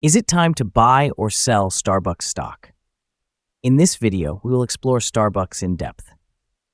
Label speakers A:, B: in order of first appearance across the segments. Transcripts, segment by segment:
A: Is it time to buy or sell Starbucks stock? In this video, we will explore Starbucks in depth.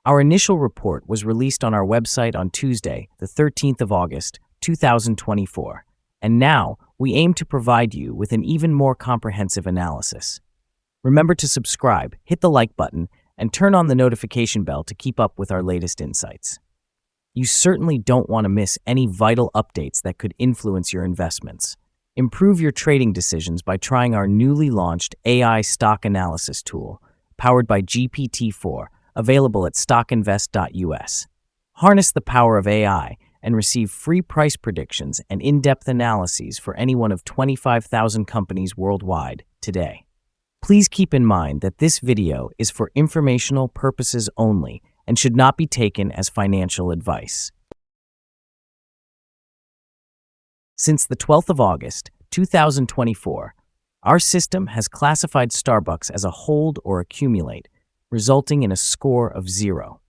A: Our initial report was released on our website on Tuesday, the 13th of August, 2024, and now we aim to provide you with an even more comprehensive analysis. Remember to subscribe, hit the like button, and turn on the notification bell to keep up with our latest insights. You certainly don't want to miss any vital updates that could influence your investments. Improve your trading decisions by trying our newly launched AI stock analysis tool, powered by GPT-4, available at StockInvest.us. Harness the power of AI and receive free price predictions and in-depth analyses for any one of 25,000 companies worldwide today. Please keep in mind that this video is for informational purposes only and should not be taken as financial advice. Since the 12th of August, 2024, our system has classified Starbucks as a hold or accumulate, resulting in a score of 0.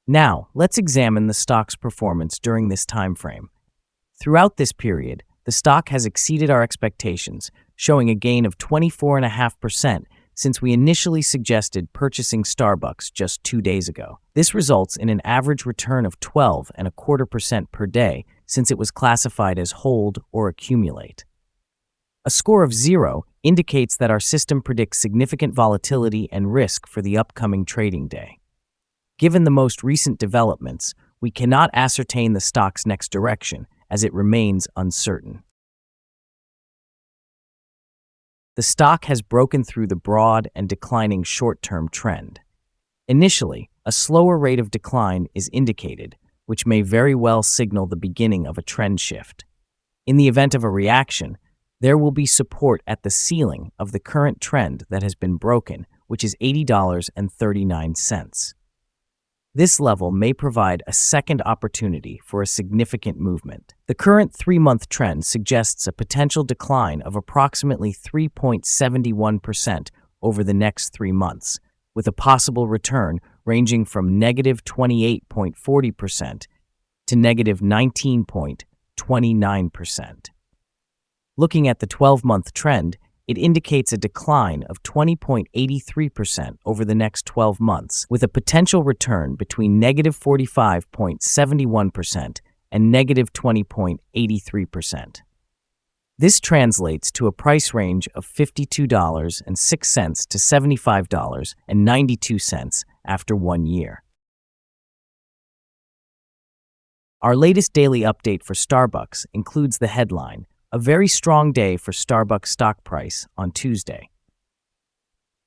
A: Now, let's examine the stock's performance during this time frame. Throughout this period, the stock has exceeded our expectations, showing a gain of 24.5% since we initially suggested purchasing Starbucks just 2 days ago. This results in an average return of 12.25% per day since it was classified as hold or accumulate. A score of 0 indicates that our system predicts significant volatility and risk for the upcoming trading day. Given the most recent developments, we cannot ascertain the stock's next direction as it remains uncertain. The stock has broken through the broad and declining short-term trend. Initially, a slower rate of decline is indicated, which may very well signal the beginning of a trend shift. In the event of a reaction, there will be support at the ceiling of the current trend that has been broken, which is $80.39. This level may provide a second opportunity for a significant movement. The current 3-month trend suggests a potential decline of approximately 3.71% over the next 3 months, with a possible return ranging from negative 28.40% to negative 19.29%. Looking at the 12-month trend, it indicates a decline of 20.83% over the next 12 months, with a potential return between negative 45.71% and negative 20.83%. This translates to a price range of $52.06 to $75.92 after 1 year. Our latest daily update for Starbucks includes the headline, "A very strong day for Starbucks stock price on Tuesday."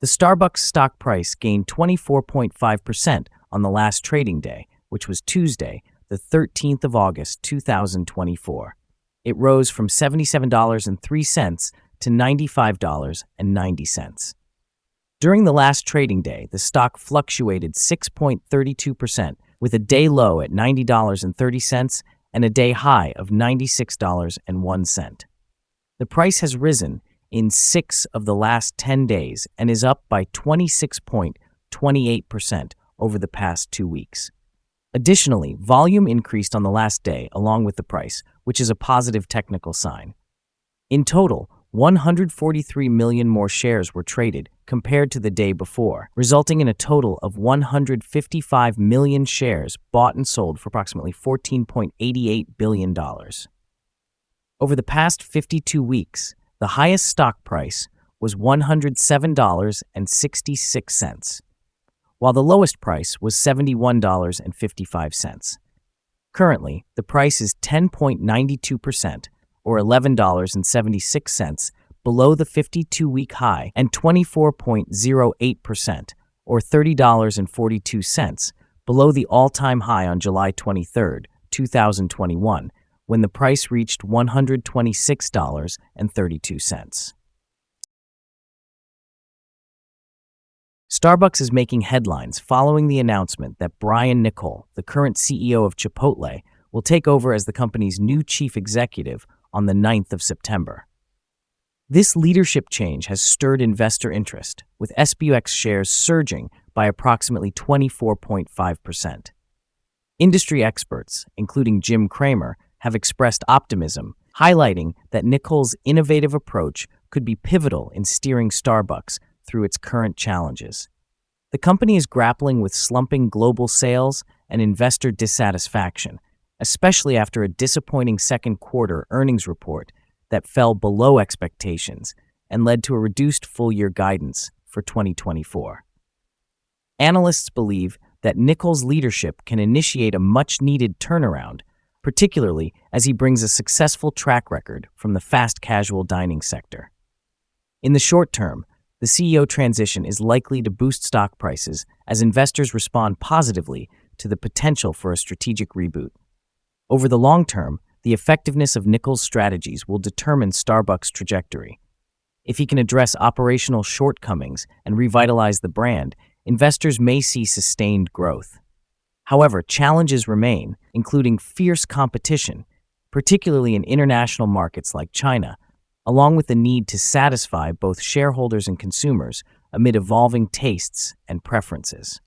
A: The Starbucks stock price gained 24.5% on the last trading day, which was Tuesday, the 13th of August, 2024. It rose from $77.03 to $95.90. During the last trading day, the stock fluctuated 6.32%, with a day low at $90.30 and a day high of $96.01. The price has risen in 6 of the last 10 days and is up by 26.28% over the past 2 weeks. Additionally, volume increased on the last day along with the price, which is a positive technical sign. In total, 143 million more shares were traded compared to the day before, resulting in a total of 155 million shares bought and sold for approximately $14.88 billion. Over the past 52 weeks, the highest stock price was $107.66, while the lowest price was $71.55. Currently, the price is 10.92%, or $11.76, below the 52-week high, and 24.08%, or $30.42, below the all-time high on July 23, 2021, when the price reached $126.32. Starbucks is making headlines following the announcement that Brian Niccol, the current CEO of Chipotle, will take over as the company's new chief executive on the 9th of September. This leadership change has stirred investor interest, with SBUX shares surging by approximately 24.5%. Industry experts, including Jim Cramer, have expressed optimism highlighting that Nichols' innovative approach could be pivotal in steering Starbucks through its current challenges. The company is grappling with slumping global sales and investor dissatisfaction, especially after a disappointing second quarter earnings report that fell below expectations and led to a reduced full-year guidance for 2024. Analysts believe that Nichols' leadership can initiate a much-needed turnaround, particularly as he brings a successful track record from the fast casual dining sector. In the short term, the CEO transition is likely to boost stock prices as investors respond positively to the potential for a strategic reboot. Over the long term, the effectiveness of Nichols' strategies will determine Starbucks' trajectory. If he can address operational shortcomings and revitalize the brand, investors may see sustained growth. However, challenges remain, including fierce competition, particularly in international markets like China, along with the need to satisfy both shareholders and consumers amid evolving tastes and preferences.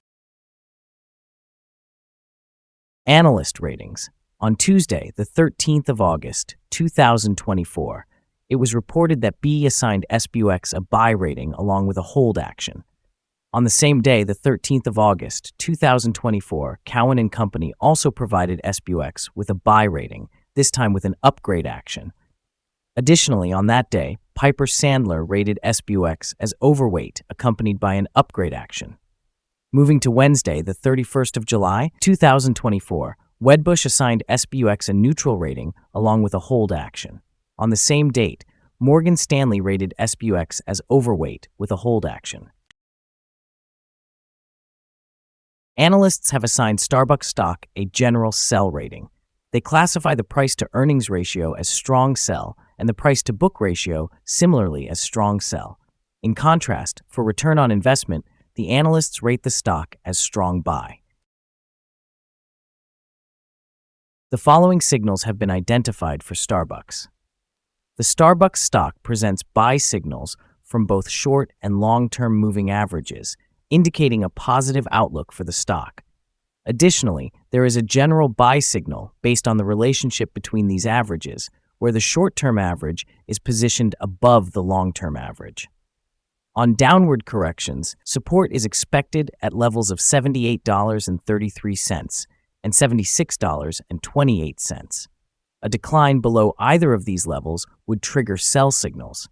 A: Analyst ratings. On Tuesday, the 13th of August, 2024, it was reported that B assigned SBUX a buy rating along with a hold action. On the same day, the 13th of August, 2024, Cowen & Company also provided SBUX with a buy rating, this time with an upgrade action. Additionally, on that day, Piper Sandler rated SBUX as overweight, accompanied by an upgrade action. Moving to Wednesday, the 31st of July, 2024, Wedbush assigned SBUX a neutral rating along with a hold action. On the same date, Morgan Stanley rated SBUX as overweight with a hold action. Analysts have assigned Starbucks stock a general sell rating. They classify the price-to-earnings ratio as strong sell and the price-to-book ratio similarly as strong sell. In contrast, for return on investment, the analysts rate the stock as strong buy. The following signals have been identified for Starbucks. The Starbucks stock presents buy signals from both short and long-term moving averages, indicating a positive outlook for the stock. Additionally, there is a general buy signal based on the relationship between these averages, where the short-term average is positioned above the long-term average. On downward corrections, support is expected at levels of $78.33 and $76.28. A decline below either of these levels would trigger sell signals.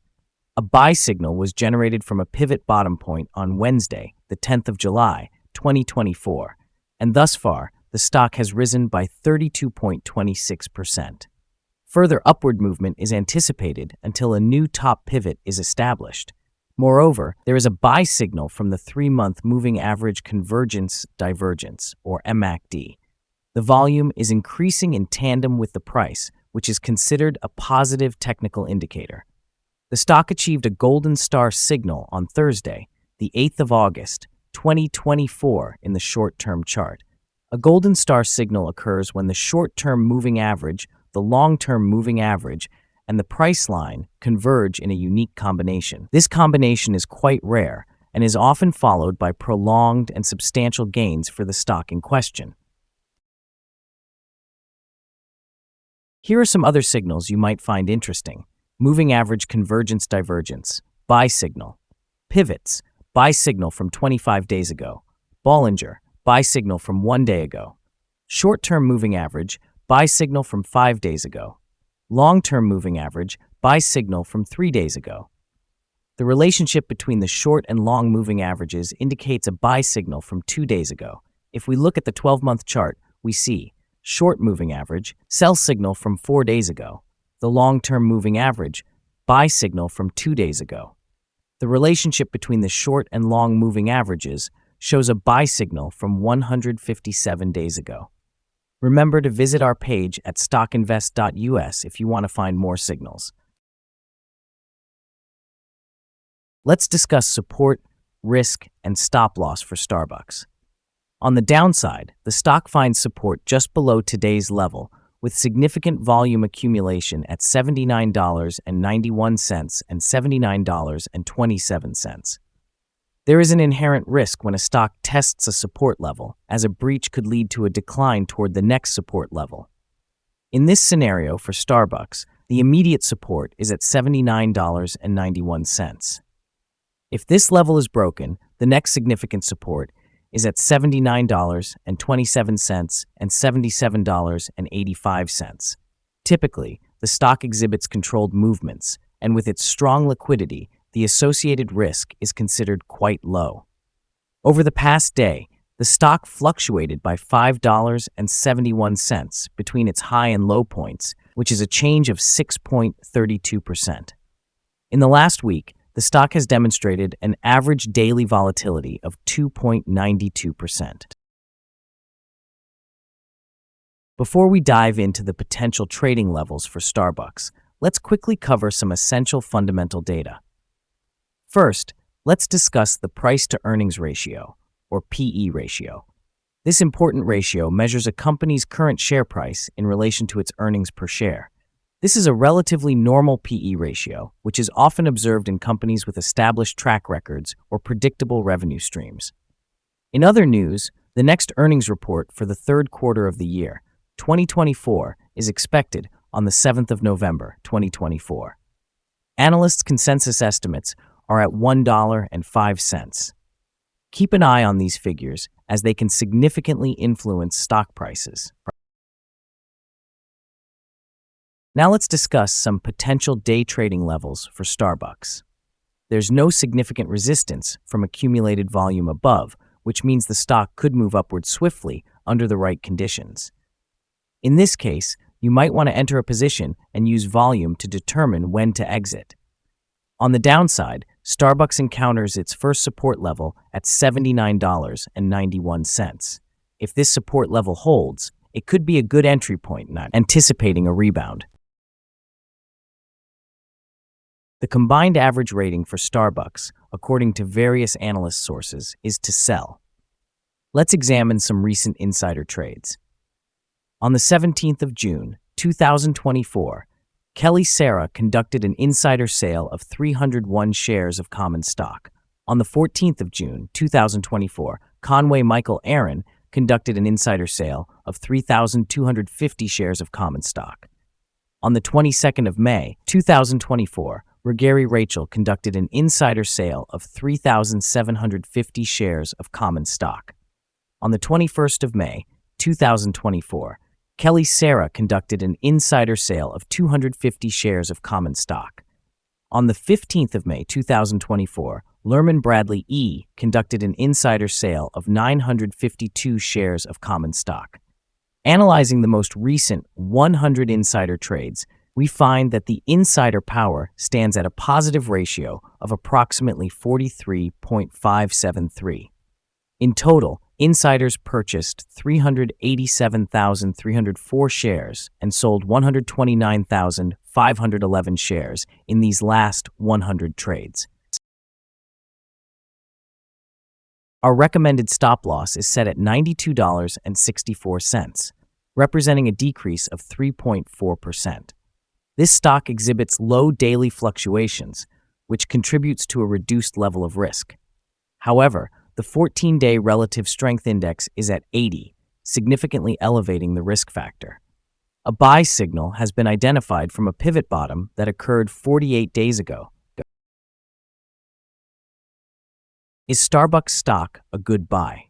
A: A buy signal was generated from a pivot bottom point on Wednesday, the 10th of July, 2024, and thus far, the stock has risen by 32.26%. Further upward movement is anticipated until a new top pivot is established. Moreover, there is a buy signal from the 3-month moving average convergence divergence, or MACD. The volume is increasing in tandem with the price, which is considered a positive technical indicator. The stock achieved a golden star signal on Thursday, the 8th of August, 2024 in the short-term chart. A golden star signal occurs when the short-term moving average, the long-term moving average, and the price line converge in a unique combination. This combination is quite rare and is often followed by prolonged and substantial gains for the stock in question. Here are some other signals you might find interesting. Moving average convergence divergence, buy signal. Pivots, buy signal from 25 days ago. Bollinger, buy signal from 1 day ago. Short-term moving average, buy signal from 5 days ago. Long-term moving average, buy signal from 3 days ago. The relationship between the short and long moving averages indicates a buy signal from 2 days ago. If we look at the 12-month chart, we see short moving average, sell signal from 4 days ago. The long-term moving average, buy signal from 2 days ago. The relationship between the short and long moving averages shows a buy signal from 157 days ago. Remember to visit our page at StockInvest.us if you want to find more signals. Let's discuss support, risk, and stop loss for Starbucks. On the downside, the stock finds support just below today's level, with significant volume accumulation at $79.91 and $79.27. There is an inherent risk when a stock tests a support level, as a breach could lead to a decline toward the next support level. In this scenario for Starbucks, The immediate support is at $79.91. If this level is broken, the next significant support is at $79.27 and $77.85. Typically, the stock exhibits controlled movements, and with its strong liquidity, the associated risk is considered quite low. Over the past day, the stock fluctuated by $5.71 between its high and low points, which is a change of 6.32%. In the last week, the stock has demonstrated an average daily volatility of 2.92%. Before we dive into the potential trading levels for Starbucks, let's quickly cover some essential fundamental data. First, let's discuss the price-to-earnings ratio, or PE ratio. This important ratio measures a company's current share price in relation to its earnings per share. This is a relatively normal PE ratio, which is often observed in companies with established track records or predictable revenue streams. In other news, the next earnings report for the third quarter of the year, 2024, is expected on the 7th of November, 2024. Analysts' consensus estimates are at $1.05. Keep an eye on these figures as they can significantly influence stock prices. Now let's discuss some potential day trading levels for Starbucks. There's no significant resistance from accumulated volume above, which means the stock could move upward swiftly under the right conditions. In this case, you might want to enter a position and use volume to determine when to exit. On the downside, Starbucks encounters its first support level at $79.91. If this support level holds, it could be a good entry point, not anticipating a rebound. The combined average rating for Starbucks, according to various analyst sources, is to sell. Let's examine some recent insider trades. On the 17th of June, 2024, Kelly Sarah conducted an insider sale of 301 shares of common stock. On the 14th of June, 2024, Conway Michael Aaron conducted an insider sale of 3,250 shares of common stock. On the 22nd of May, 2024, Regary Rachel conducted an insider sale of 3,750 shares of common stock. On the 21st of May, 2024, Kelly Sarah conducted an insider sale of 250 shares of common stock. On the 15th of May, 2024, Lerman Bradley E. conducted an insider sale of 952 shares of common stock. Analyzing the most recent 100 insider trades, we find that the insider power stands at a positive ratio of approximately 43.573. In total, insiders purchased 387,304 shares and sold 129,511 shares in these last 100 trades. Our recommended stop loss is set at $92.64, representing a decrease of 3.4%. This stock exhibits low daily fluctuations, which contributes to a reduced level of risk. However, the 14-day relative strength index is at 80, significantly elevating the risk factor. A buy signal has been identified from a pivot bottom that occurred 48 days ago. Is Starbucks stock a good buy?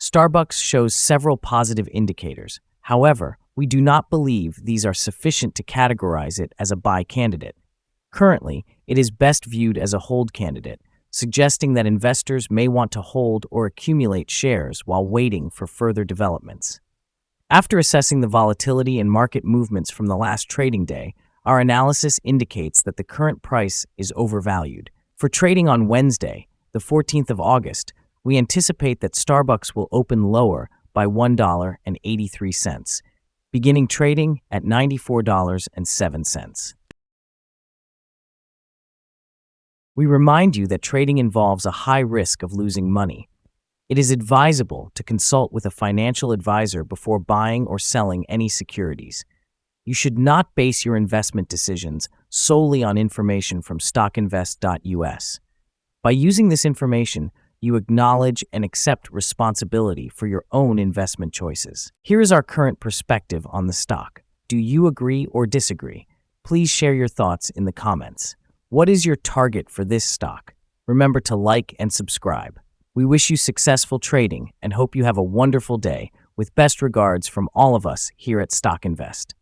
A: Starbucks shows several positive indicators. However, we do not believe these are sufficient to categorize it as a buy candidate. Currently, it is best viewed as a hold candidate, suggesting that investors may want to hold or accumulate shares while waiting for further developments. After assessing the volatility and market movements from the last trading day, our analysis indicates that the current price is overvalued. For trading on Wednesday, the 14th of August, we anticipate that Starbucks will open lower by $1.83, beginning trading at $94.07. We remind you that trading involves a high risk of losing money. It is advisable to consult with a financial advisor before buying or selling any securities. You should not base your investment decisions solely on information from StockInvest.us. By using this information, you acknowledge and accept responsibility for your own investment choices. Here is our current perspective on the stock. Do you agree or disagree? Please share your thoughts in the comments. What is your target for this stock? Remember to like and subscribe. We wish you successful trading and hope you have a wonderful day. With best regards from all of us here at Stock Invest.